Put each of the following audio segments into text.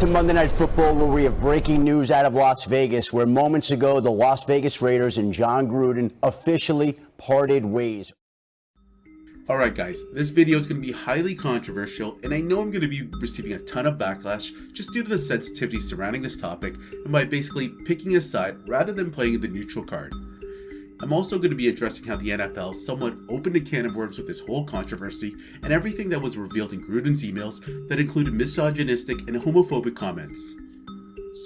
To Monday Night Football, where we have breaking news out of Las Vegas, where moments ago the Las Vegas Raiders and Jon Gruden officially parted ways. Alright guys, this video is going to be highly controversial, and I know I'm going to be receiving a ton of backlash just due to the sensitivity surrounding this topic and by basically picking a side rather than playing the neutral card. I'm also going to be addressing how the NFL somewhat opened a can of worms with this whole controversy and everything that was revealed in Gruden's emails that included misogynistic and homophobic comments.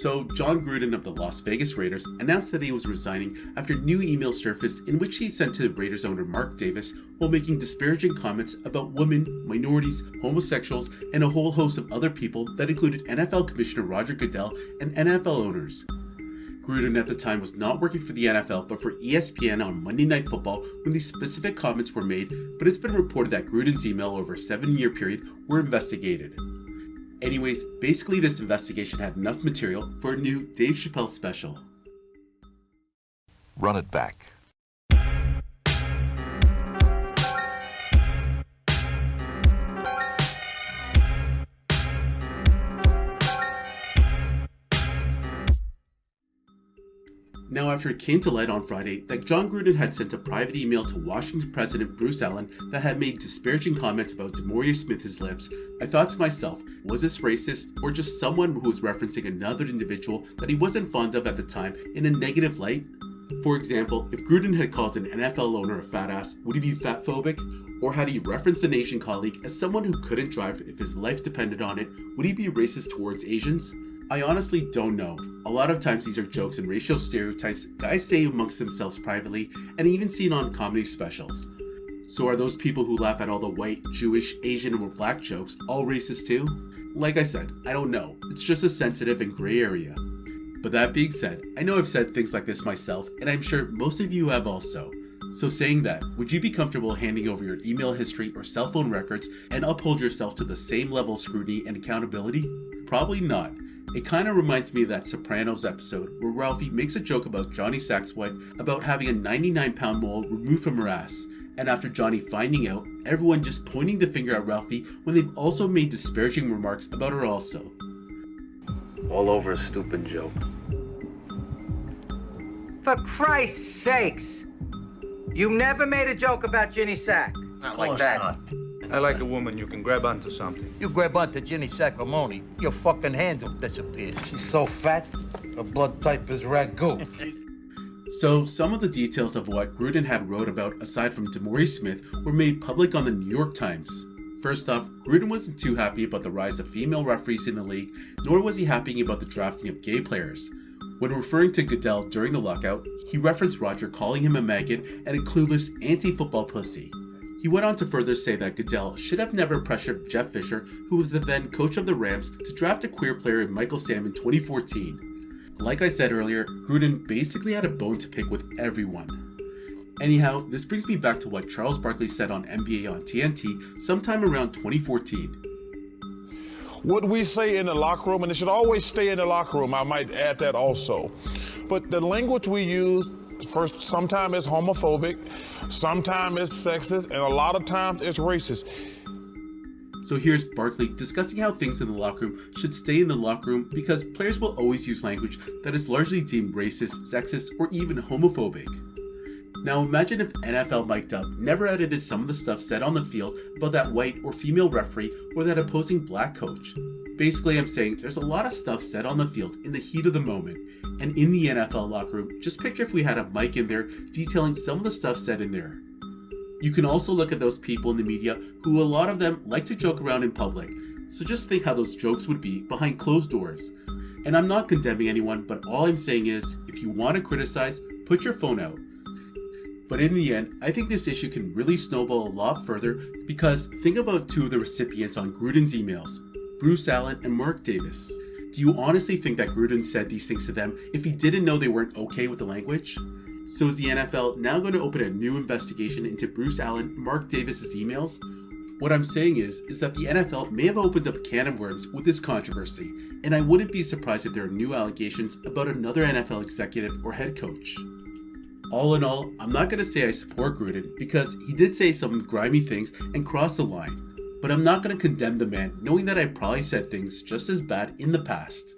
So, Jon Gruden of the Las Vegas Raiders announced that he was resigning after new emails surfaced in which he sent to Raiders owner Mark Davis while making disparaging comments about women, minorities, homosexuals, and a whole host of other people that included NFL Commissioner Roger Goodell and NFL owners. Gruden at the time was not working for the NFL but for ESPN on Monday Night Football when these specific comments were made, but it's been reported that Gruden's email over a 7-year period were investigated. Anyways, basically this investigation had enough material for a new Dave Chappelle special. Run it back. Now, after it came to light on Friday that Jon Gruden had sent a private email to Washington President Bruce Allen that had made disparaging comments about DeMaurice Smith's lips, I thought to myself, was this racist or just someone who was referencing another individual that he wasn't fond of at the time in a negative light? For example, if Gruden had called an NFL owner a fat ass, would he be fatphobic? Or had he referenced a Nation colleague as someone who couldn't drive if his life depended on it, would he be racist towards Asians? I honestly don't know. A lot of times these are jokes and racial stereotypes guys say amongst themselves privately and even seen on comedy specials. So are those people who laugh at all the white, Jewish, Asian, or black jokes all racist too? Like I said, I don't know. It's just a sensitive and gray area. But that being said, I know I've said things like this myself, and I'm sure most of you have also. So saying that, would you be comfortable handing over your email history or cell phone records and uphold yourself to the same level of scrutiny and accountability? Probably not. It kind of reminds me of that Sopranos episode where Ralphie makes a joke about Johnny Sack's wife about having a 99-pound mole removed from her ass, and after Johnny finding out, everyone just pointing the finger at Ralphie when they've also made disparaging remarks about her also. All over a stupid joke. For Christ's sakes! You never made a joke about Ginny Sack. Not like that. Not. I like a woman you can grab onto something. You grab onto Ginny Sacramone, your fucking hands will disappear. She's so fat, her blood type is ragu. So, some of the details of what Gruden had wrote about aside from DeMaurice Smith were made public on the New York Times. First off, Gruden wasn't too happy about the rise of female referees in the league, nor was he happy about the drafting of gay players. When referring to Goodell during the lockout, he referenced Roger calling him a maggot and a clueless anti-football pussy. He went on to further say that Goodell should have never pressured Jeff Fisher, who was the then coach of the Rams, to draft a queer player in Michael Sam in 2014. Like I said earlier, Gruden basically had a bone to pick with everyone. Anyhow, this brings me back to what Charles Barkley said on NBA on TNT sometime around 2014. What we say in the locker room, and it should always stay in the locker room, I might add that also. But the language we use, first, sometimes it's homophobic, sometimes it's sexist, and a lot of times it's racist. So here's Barkley discussing how things in the locker room should stay in the locker room because players will always use language that is largely deemed racist, sexist, or even homophobic. Now imagine if NFL mic'd up never edited some of the stuff said on the field about that white or female referee or that opposing black coach. Basically, I'm saying there's a lot of stuff said on the field in the heat of the moment, and in the NFL locker room, just picture if we had a mic in there detailing some of the stuff said in there. You can also look at those people in the media who a lot of them like to joke around in public, so just think how those jokes would be behind closed doors. And I'm not condemning anyone, but all I'm saying is, if you want to criticize, put your phone out. But in the end, I think this issue can really snowball a lot further because think about two of the recipients on Gruden's emails, Bruce Allen and Mark Davis. Do you honestly think that Gruden said these things to them if he didn't know they weren't okay with the language? So is the NFL now going to open a new investigation into Bruce Allen and Mark Davis's emails? What I'm saying is that the NFL may have opened up a can of worms with this controversy, and I wouldn't be surprised if there are new allegations about another NFL executive or head coach. All in all, I'm not going to say I support Gruden because he did say some grimy things and cross the line. but I'm not going to condemn the man knowing that I probably said things just as bad in the past.